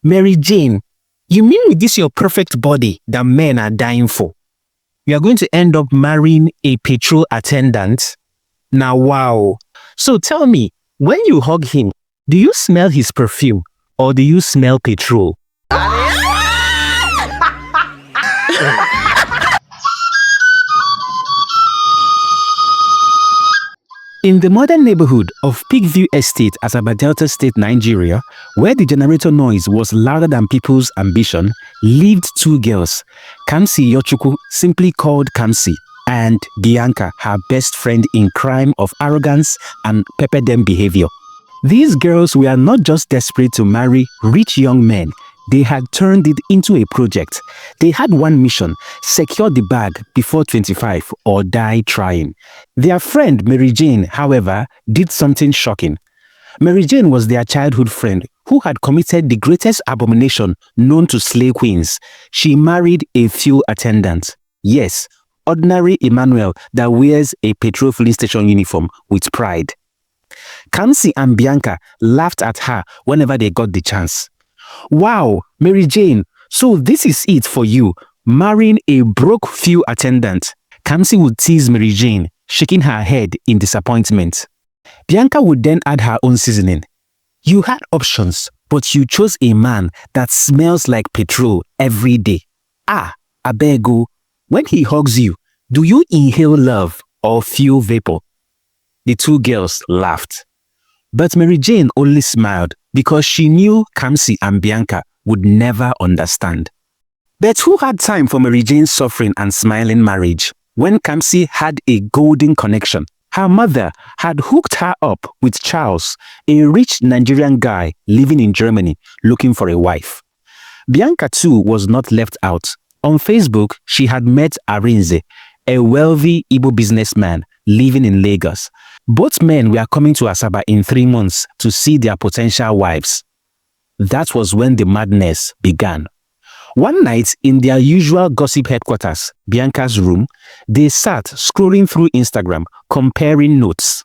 Mary Jane, you mean with this your perfect body that men are dying for, you are going to end up marrying a petrol attendant? Now, wow. So tell me, when you hug him, do you smell his perfume or do you smell petrol? In the modern neighborhood of Peakview Estate, Asaba Delta State, Nigeria, where the generator noise was louder than people's ambition, lived two girls, Kamsiyochukwu, simply called Kamsy, and Bianca, her best friend in crime of arrogance and pepperdem behavior. These girls were not just desperate to marry rich young men, they had turned it into a project. They had one mission: secure the bag before 25 or die trying. Their friend Mary Jane, however, did something shocking. Mary Jane was their childhood friend who had committed the greatest abomination known to slay queens. She married a fuel attendant. Yes, ordinary Emmanuel that wears a petrol filling station uniform with pride. Kamsy and Bianca laughed at her whenever they got the chance. Wow, Mary Jane, so this is it for you, marrying a broke fuel attendant. Kamsy would tease Mary Jane, shaking her head in disappointment. Bianca would then add her own seasoning. You had options, but you chose a man that smells like petrol every day. Ah, abego, when he hugs you, do you inhale love or fuel vapor? The two girls laughed. But Mary Jane only smiled because she knew Kamsy and Bianca would never understand. But who had time for Mary Jane's suffering and smiling marriage when Kamsy had a golden connection? Her mother had hooked her up with Charles, a rich Nigerian guy living in Germany looking for a wife. Bianca too was not left out. On Facebook, she had met Arinze, a wealthy Igbo businessman living in Lagos. Both men were coming to Asaba in 3 months to see their potential wives. That was when the madness began. One night, in their usual gossip headquarters, Bianca's room, they sat scrolling through Instagram, comparing notes.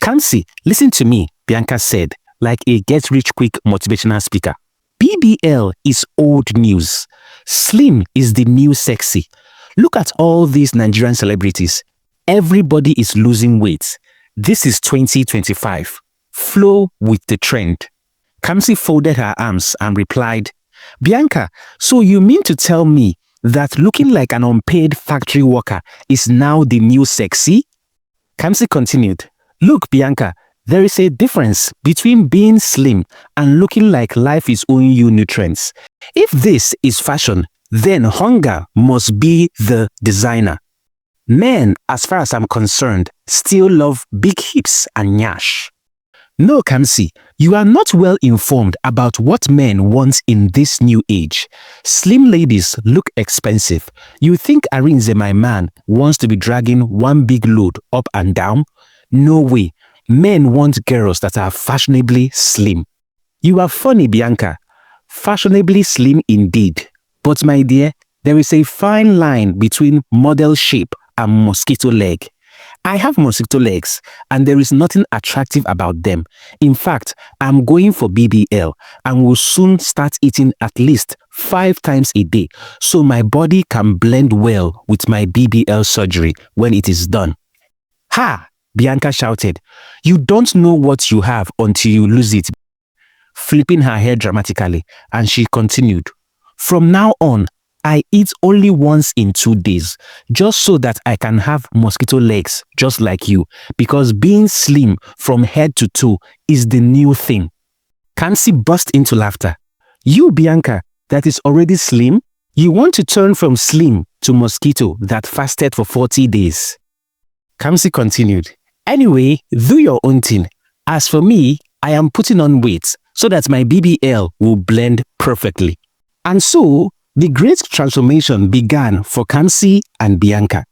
Kamsy, listen to me, Bianca said, like a get-rich-quick motivational speaker. BBL is old news. Slim is the new sexy. Look at all these Nigerian celebrities. Everybody is losing weight. This is 2025. Flow with the trend. Kamsy folded her arms and replied, Bianca, so you mean to tell me that looking like an unpaid factory worker is now the new sexy? Kamsy continued, look, Bianca, there is a difference between being slim and looking like life is owing you nutrients. If this is fashion, then hunger must be the designer. Men, as far as I'm concerned, still love big hips and nyash. No, Kamsy, you are not well informed about what men want in this new age. Slim ladies look expensive. You think Arinze, my man, wants to be dragging one big load up and down? No way. Men want girls that are fashionably slim. You are funny, Bianca. Fashionably slim indeed. But my dear, there is a fine line between model shape and mosquito leg. I have mosquito legs and there is nothing attractive about them. In fact, I'm going for BBL and will soon start eating at least 5 times a day so my body can blend well with my BBL surgery when it is done. Ha! Bianca shouted. You don't know what you have until you lose it. Flipping her hair dramatically, and she continued. From now on, I eat only once in 2 days, just so that I can have mosquito legs just like you, because being slim from head to toe is the new thing. Kamsy burst into laughter. You, Bianca, that is already slim? You want to turn from slim to mosquito that fasted for 40 days. Kamsy continued. Anyway, do your own thing. As for me, I am putting on weight so that my BBL will blend perfectly. And so, the great transformation began for Kamsy and Bianca.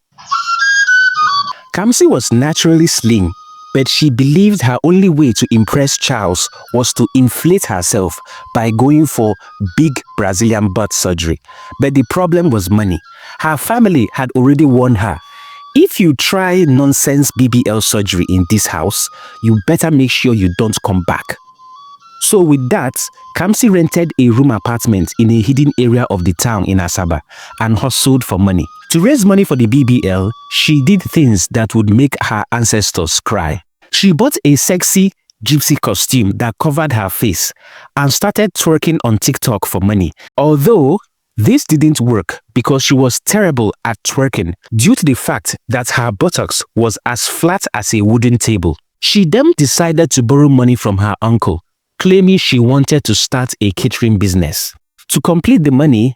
Kamsy was naturally slim, but she believed her only way to impress Charles was to inflate herself by going for big Brazilian butt surgery. But the problem was money. Her family had already warned her, if you try nonsense BBL surgery in this house, you better make sure you don't come back. So with that, Kamsy rented a room apartment in a hidden area of the town in Asaba and hustled for money. To raise money for the BBL, she did things that would make her ancestors cry. She bought a sexy gypsy costume that covered her face and started twerking on TikTok for money. Although this didn't work because she was terrible at twerking due to the fact that her buttocks was as flat as a wooden table. She then decided to borrow money from her uncle, claiming she wanted to start a catering business. To complete the money,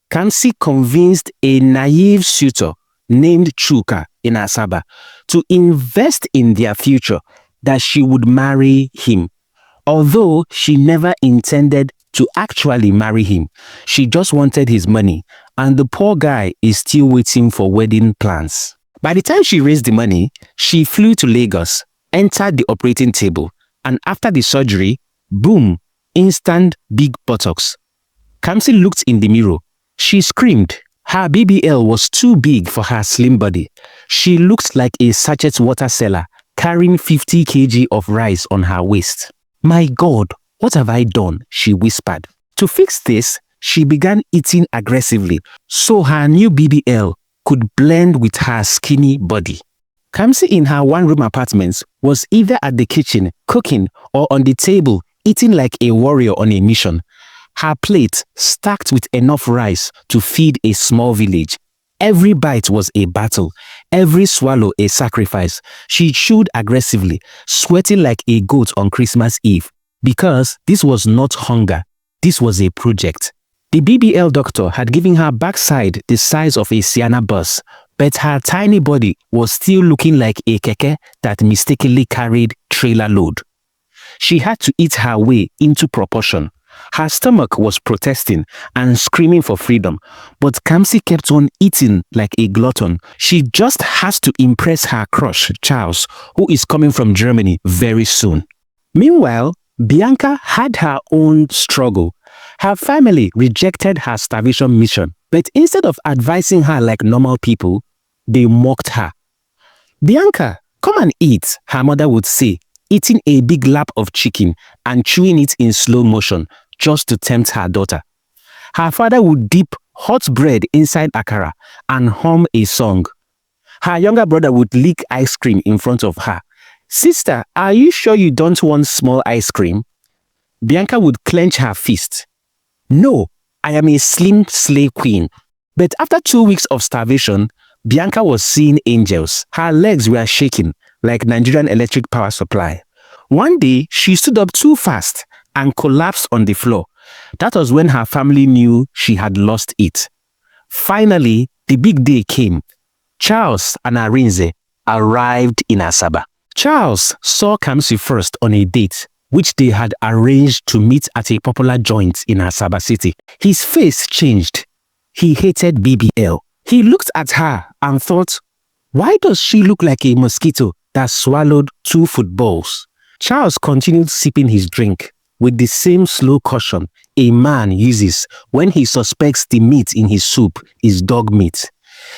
Kamsy convinced a naive suitor named Chuka in Asaba to invest in their future, that she would marry him. Although she never intended to actually marry him, she just wanted his money, and the poor guy is still waiting for wedding plans. By the time she raised the money, she flew to Lagos, entered the operating table, and after the surgery, boom, instant big buttocks. Kamsy looked in the mirror. She screamed. Her BBL was too big for her slim body. She looked like a sachet water seller carrying 50 kg of rice on her waist. "My God, what have I done?" she whispered. To fix this, she began eating aggressively so her new BBL could blend with her skinny body. Kamsy in her one-room apartment was either at the kitchen, cooking, or on the table, eating like a warrior on a mission. Her plate stacked with enough rice to feed a small village. Every bite was a battle, every swallow a sacrifice. She chewed aggressively, sweating like a goat on Christmas Eve. Because this was not hunger, this was a project. The BBL doctor had given her backside the size of a Sienna bus, but her tiny body was still looking like a keke that mistakenly carried trailer load. She had to eat her way into proportion. Her stomach was protesting and screaming for freedom, but Kamsy kept on eating like a glutton. She just has to impress her crush, Charles, who is coming from Germany very soon. Meanwhile, Bianca had her own struggle. Her family rejected her starvation mission, but instead of advising her like normal people, they mocked her. "Bianca, come and eat," her mother would say, eating a big lap of chicken and chewing it in slow motion just to tempt her daughter. Her father would dip hot bread inside akara and hum a song. Her younger brother would lick ice cream in front of her. "Sister, are you sure you don't want small ice cream?" Bianca would clench her fist. "No, I am a slim slay queen." But after 2 weeks of starvation, Bianca was seeing angels. Her legs were shaking like Nigerian electric power supply. One day, she stood up too fast and collapsed on the floor. That was when her family knew she had lost it. Finally, the big day came. Charles and Arinze arrived in Asaba. Charles saw Kamsy first on a date, which they had arranged to meet at a popular joint in Asaba City. His face changed. He hated BBL. He looked at her and thought, why does she look like a mosquito that swallowed 2 footballs? Charles continued sipping his drink with the same slow caution a man uses when he suspects the meat in his soup is dog meat.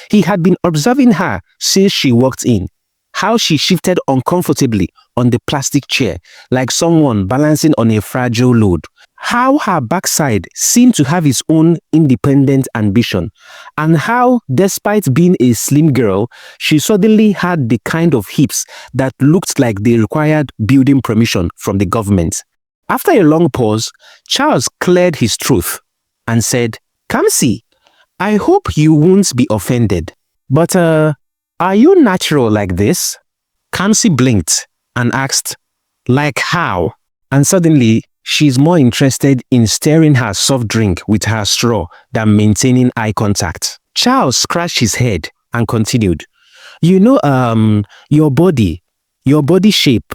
He had been observing her since she walked in, how she shifted uncomfortably on the plastic chair like someone balancing on a fragile load, how her backside seemed to have its own independent ambition, and how, despite being a slim girl, she suddenly had the kind of hips that looked like they required building permission from the government. After a long pause, Charles cleared his throat and said, "Kamsy, I hope you won't be offended, but are you natural like this?" Kamsy blinked and asked, "Like how?" And suddenly, she's more interested in stirring her soft drink with her straw than maintaining eye contact. Charles scratched his head and continued, "You know, your body shape,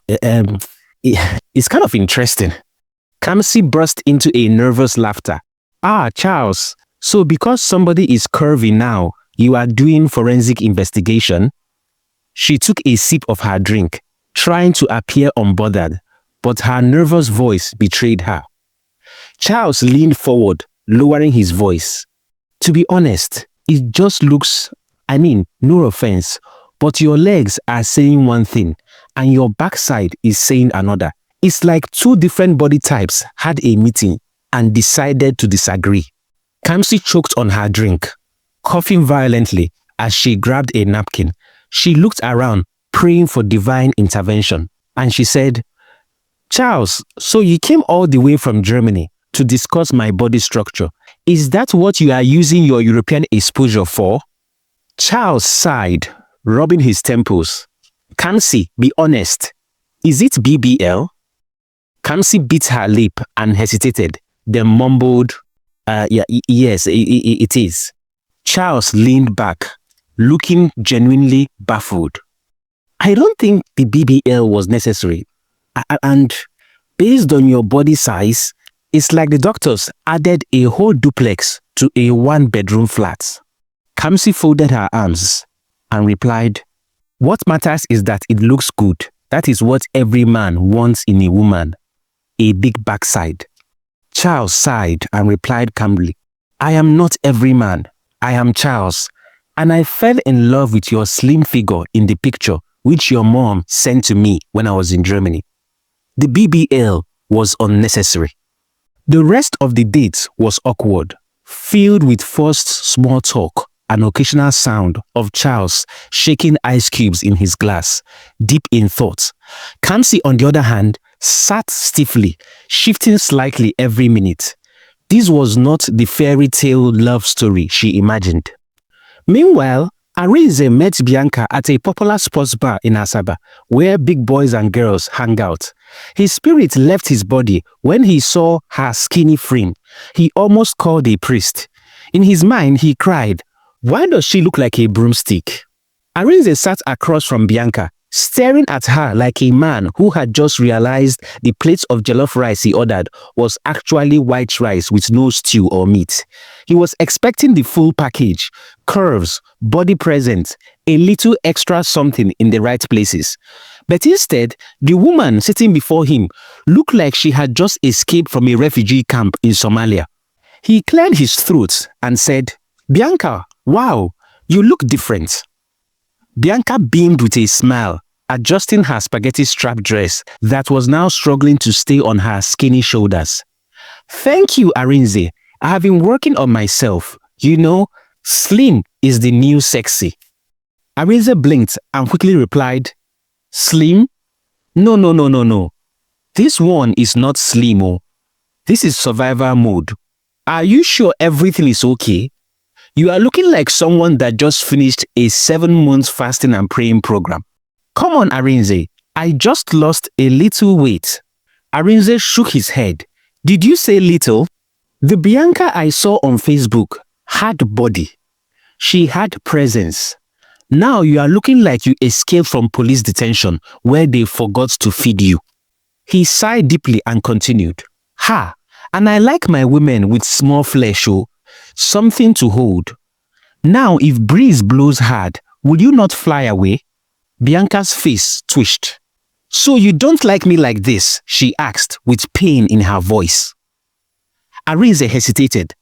is kind of interesting." Kamsy burst into a nervous laughter. "Ah, Charles, so because somebody is curvy now, you are doing forensic investigation?" She took a sip of her drink, trying to appear unbothered, but her nervous voice betrayed her. Charles leaned forward, lowering his voice. "To be honest, it just looks, no offense, but your legs are saying one thing and your backside is saying another. It's like two different body types had a meeting and decided to disagree. Kamsy choked on her drink, coughing violently as she grabbed a napkin. She looked around, praying for divine intervention, and she said, "Charles, so you came all the way from Germany to discuss my body structure. Is that what you are using your European exposure for?" Charles sighed, rubbing his temples. "Kamsy, be honest. Is it BBL?" Kamsy bit her lip and hesitated, then mumbled, yes, it is." Charles leaned back, looking genuinely baffled. "I don't think the BBL was necessary. And based on your body size, it's like the doctors added a whole duplex to a one-bedroom flat." Kamsy folded her arms and replied, "What matters is that it looks good. That is what every man wants in a woman. A big backside." Charles sighed and replied calmly, "I am not every man. I am Charles, and I fell in love with your slim figure in the picture which your mom sent to me when I was in Germany. The BBL was unnecessary." The rest of the date was awkward, filled with forced small talk and occasional sound of Charles shaking ice cubes in his glass, deep in thought. Kamsy, on the other hand, sat stiffly, shifting slightly every minute. This was not the fairy tale love story she imagined. Meanwhile, Arinze met Bianca at a popular sports bar in Asaba, where big boys and girls hang out. His spirit left his body when he saw her skinny frame. He almost called a priest. In his mind, he cried, "Why does she look like a broomstick?" Arinze sat across from Bianca, staring at her like a man who had just realized the plate of jollof rice he ordered was actually white rice with no stew or meat. He was expecting the full package: curves, body present, a little extra something in the right places. But instead, the woman sitting before him looked like she had just escaped from a refugee camp in Somalia. He cleared his throat and said, "Bianca, wow, you look different." Bianca beamed with a smile, adjusting her spaghetti strap dress that was now struggling to stay on her skinny shoulders. "Thank you, Arinze. I have been working on myself. You know, slim is the new sexy." Arinze blinked and quickly replied, "Slim? No. This one is not slim, oh. This is survival mode. Are you sure everything is okay? You are looking like someone that just finished a 7-month fasting and praying program. Come on, Arinze. I just lost a little weight." Arinze shook his head. "Did you say little?" The Bianca I saw on Facebook had body. She had presence. Now you are looking like you escaped from police detention where they forgot to feed you." He sighed deeply and continued, "Ha, and I like my women with small flesh, oh. Something to hold. Now if breeze blows hard, will you not fly away?" Bianca's face twitched. "So you don't like me like this?" she asked with pain in her voice. Arinze hesitated,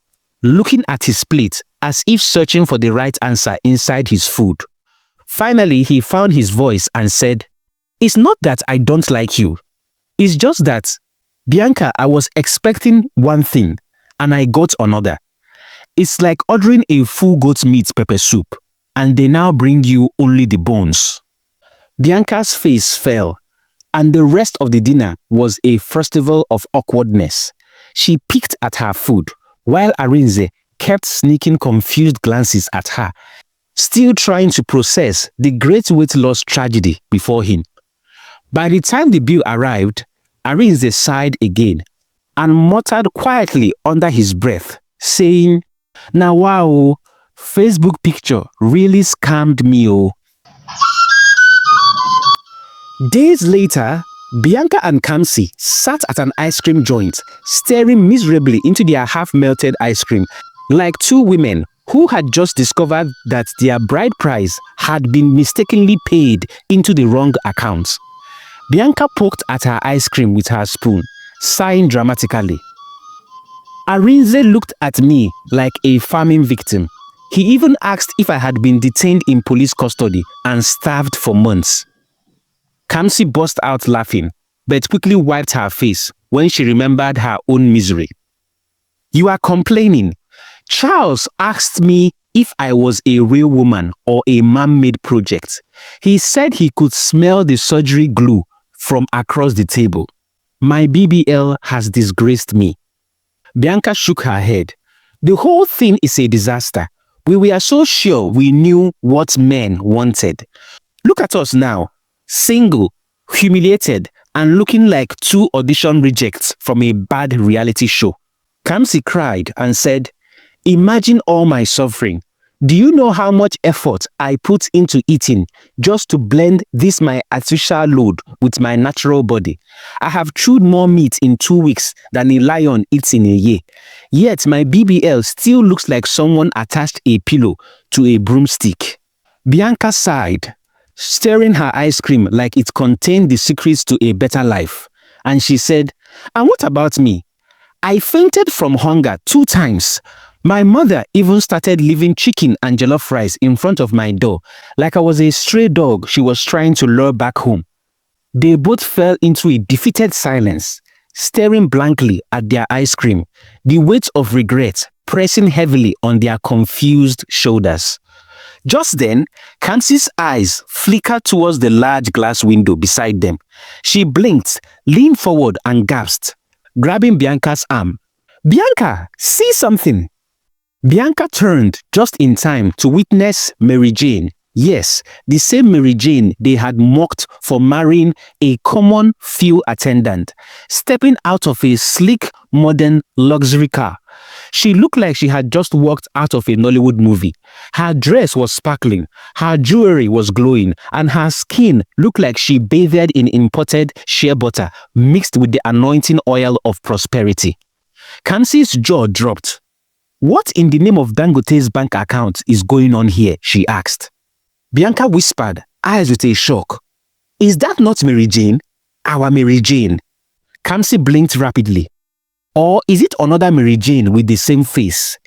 looking at his plate as if searching for the right answer inside his food. Finally, he found his voice and said, "It's not that I don't like you. It's just that, Bianca, I was expecting one thing and I got another. It's like ordering a full goat meat pepper soup and they now bring you only the bones." Bianca's face fell, and the rest of the dinner was a festival of awkwardness. She picked at her food, while Arinze kept sneaking confused glances at her, still trying to process the great weight loss tragedy before him. By the time the bill arrived, Arinze sighed again and muttered quietly under his breath, saying, "Now wow, Facebook picture really scammed me, oh." Days later, Bianca and Kamsy sat at an ice cream joint, staring miserably into their half-melted ice cream, like two women who had just discovered that their bride price had been mistakenly paid into the wrong account. Bianca poked at her ice cream with her spoon, sighing dramatically. Arinze looked at me like a farming victim. He even asked if I had been detained in police custody and starved for months. Kamsy burst out laughing. but quickly wiped her face when she remembered her own misery. "You are complaining. Charles asked me if I was a real woman or a man-made project. He said he could smell the surgery glue from across the table. My BBL has disgraced me." Bianca shook her head. "The whole thing is a disaster. We were so sure we knew what men wanted. Look at us now, single, humiliated, and looking like two audition rejects from a bad reality show." Kamsy cried and said, "Imagine all my suffering. Do you know how much effort I put into eating just to blend this my artificial load with my natural body? I have chewed more meat in 2 weeks than a lion eats in a year. Yet my BBL still looks like someone attached a pillow to a broomstick." Bianca sighed, stirring her ice cream like it contained the secrets to a better life. And she said, "And what about me? I fainted from hunger 2 times. My mother even started leaving chicken and jollof rice in front of my door, like I was a stray dog she was trying to lure back home." They both fell into a defeated silence, staring blankly at their ice cream, the weight of regret pressing heavily on their confused shoulders. Just then, Kamsy's eyes flickered towards the large glass window beside them. She blinked, leaned forward and gasped, grabbing Bianca's arm. "Bianca, see something!" Bianca turned just in time to witness Mary Jane. Yes, the same Mary Jane they had mocked for marrying a common field attendant, stepping out of a sleek, modern luxury car. She looked like she had just walked out of a Nollywood movie. Her dress was sparkling, her jewelry was glowing, and her skin looked like she bathed in imported shea butter mixed with the anointing oil of prosperity. Kamsy's jaw dropped. "What in the name of Dangote's bank account is going on here?" she asked. Bianca whispered, eyes with a shock. "Is that not Mary Jane? Our Mary Jane?" Kamsy blinked rapidly. "Or is it another Mary Jane with the same face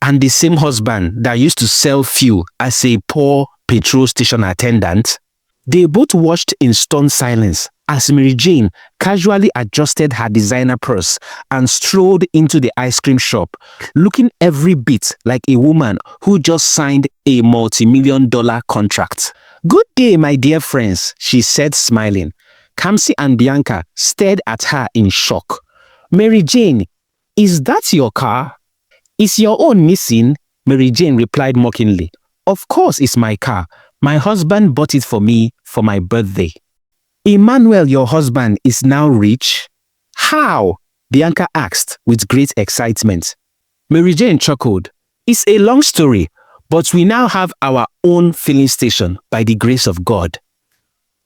and the same husband that used to sell fuel as a poor petrol station attendant?" They both watched in stunned silence as Mary Jane casually adjusted her designer purse and strolled into the ice cream shop, looking every bit like a woman who just signed a multi-million-dollar contract. "Good day, my dear friends," she said, smiling. Kamsy and Bianca stared at her in shock. "Mary Jane, is that your car?" "Is your own missing?" Mary Jane replied mockingly. "Of course it's my car. My husband bought it for me for my birthday." "Emmanuel, your husband, is now rich?" "How?" Bianca asked with great excitement. Mary Jane chuckled. "It's a long story, but we now have our own filling station by the grace of God."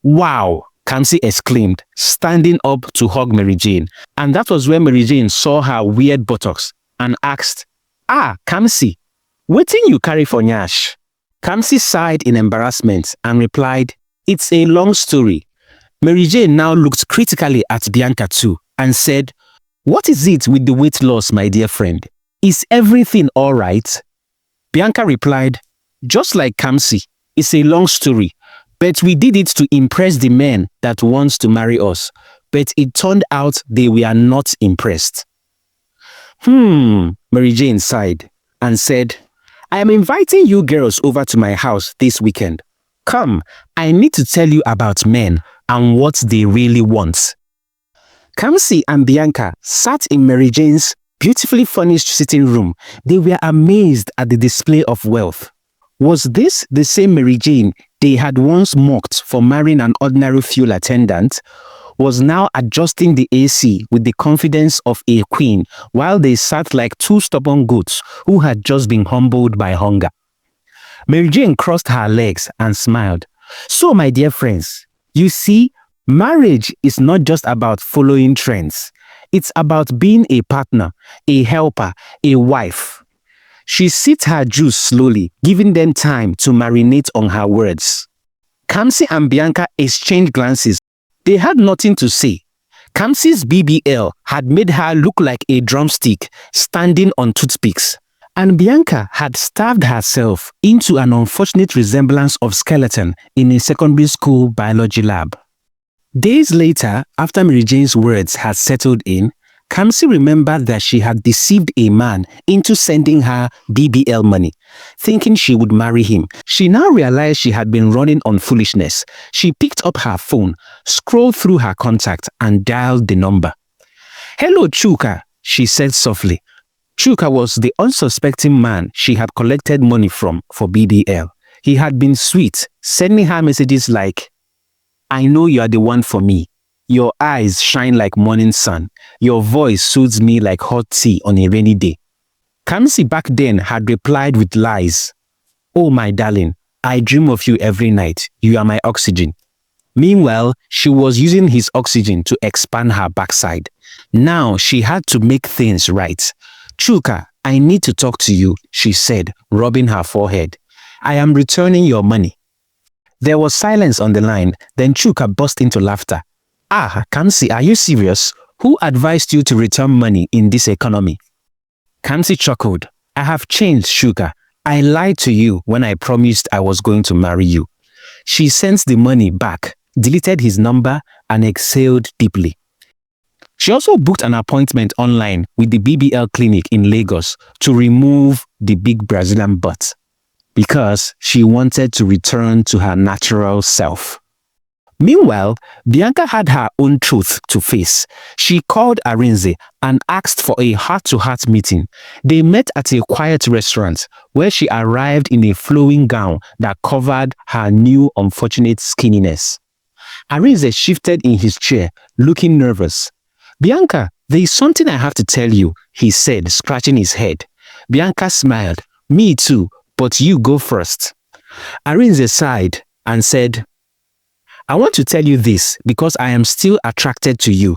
"Wow!" Kamsy exclaimed, standing up to hug Mary Jane. And that was when Mary Jane saw her weird buttocks and asked, "Ah, Kamsy, wetin you carry for nyash?" Kamsy sighed in embarrassment and replied, "It's a long story." Mary Jane now looked critically at Bianca too and said, "What is it with the weight loss, my dear friend? Is everything all right?" Bianca replied, "Just like Kamsy, it's a long story, but we did it to impress the men that wants to marry us, but it turned out they were not impressed." Mary Jane sighed and said, "I am inviting you girls over to my house this weekend. Come, I need to tell you about men and what they really want." Kamsy and Bianca sat in Mary Jane's beautifully furnished sitting room. They were amazed at the display of wealth. Was this the same Mary Jane they had once mocked for marrying an ordinary fuel attendant? Was now adjusting the AC with the confidence of a queen while they sat like two stubborn goats who had just been humbled by hunger. Mary Jane crossed her legs and smiled. "So, my dear friends, you see, marriage is not just about following trends. It's about being a partner, a helper, a wife." She sipped her juice slowly, giving them time to marinate on her words. Kamsy and Bianca exchanged glances. They had nothing to say. Kamsy's BBL had made her look like a drumstick standing on toothpicks, and Bianca had starved herself into an unfortunate resemblance of skeleton in a secondary school biology lab. Days later, after Mary Jane's words had settled in, Kamsy remembered that she had deceived a man into sending her BBL money, thinking she would marry him. She now realized she had been running on foolishness. She picked up her phone, scrolled through her contact, and dialed the number. "Hello, Chuka," she said softly. Chuka was the unsuspecting man she had collected money from for BBL. He had been sweet, sending her messages like, "I know you are the one for me. Your eyes shine like morning sun. Your voice soothes me like hot tea on a rainy day." Kamsy back then had replied with lies. "Oh my darling, I dream of you every night. You are my oxygen." Meanwhile, she was using his oxygen to expand her backside. Now she had to make things right. "Chuka, I need to talk to you," she said, rubbing her forehead. "I am returning your money." There was silence on the line, then Chuka burst into laughter. "Ah, Kamsy, are you serious? Who advised you to return money in this economy?" Kamsy chuckled. "I have changed, Chuka. I lied to you when I promised I was going to marry you." She sent the money back, deleted his number, and exhaled deeply. She also booked an appointment online with the BBL clinic in Lagos to remove the big Brazilian butt, because she wanted to return to her natural self. Meanwhile, Bianca had her own truth to face. She called Arinze and asked for a heart-to-heart meeting. They met at a quiet restaurant where she arrived in a flowing gown that covered her new unfortunate skinniness. Arinze shifted in his chair, looking nervous. "Bianca, there is something I have to tell you," he said, scratching his head. Bianca smiled. "Me too, but you go first." Arinze sighed and said, "I want to tell you this because I am still attracted to you,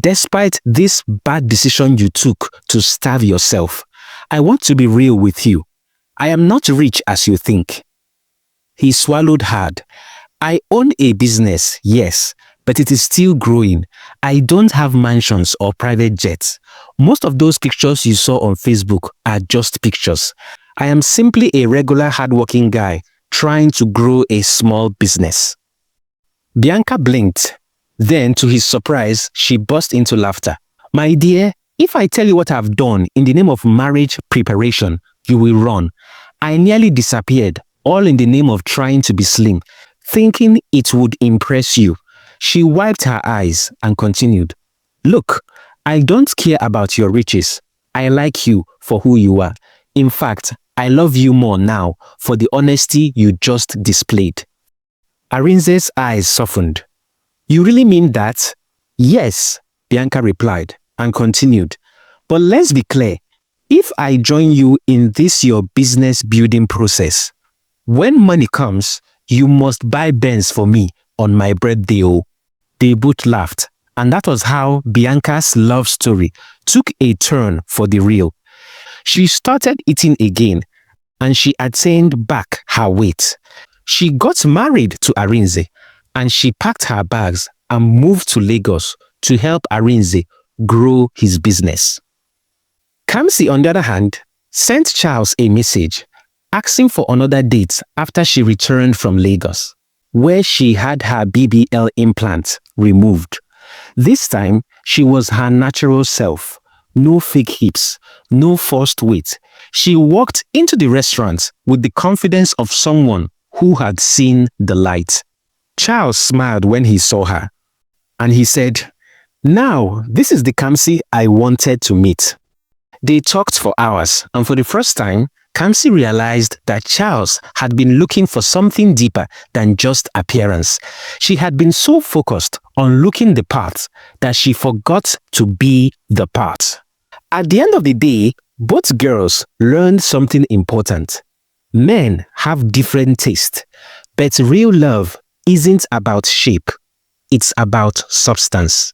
despite this bad decision you took to starve yourself. I want to be real with you. I am not rich as you think." He swallowed hard. "I own a business, yes, but it is still growing. I don't have mansions or private jets. Most of those pictures you saw on Facebook are just pictures. I am simply a regular hardworking guy trying to grow a small business." Bianca blinked. Then, to his surprise, she burst into laughter. "My dear, if I tell you what I've done in the name of marriage preparation, you will run. I nearly disappeared, all in the name of trying to be slim, thinking it would impress you." She wiped her eyes and continued, "Look, I don't care about your riches. I like you for who you are. In fact, I love you more now for the honesty you just displayed." Arinze's eyes softened. "You really mean that?" "Yes," Bianca replied and continued. "But let's be clear. If I join you in this your business building process, when money comes, you must buy Benz for me on my birthday." Oh. They both laughed, and that was how Bianca's love story took a turn for the real. She started eating again, and she attained back her weight. She got married to Arinze, and she packed her bags and moved to Lagos to help Arinze grow his business. Kamsy, on the other hand, sent Charles a message asking for another date after she returned from Lagos, where she had her BBL implant removed. This time, she was her natural self. No fake hips, no forced weight. She walked into the restaurant with the confidence of someone who had seen the light. Charles smiled when he saw her, and he said, "Now, this is the Kamsy I wanted to meet." They talked for hours, and for the first time, Kamsy realized that Charles had been looking for something deeper than just appearance. She had been so focused on looking the part that she forgot to be the part. At the end of the day, both girls learned something important. Men have different tastes, but real love isn't about shape, it's about substance.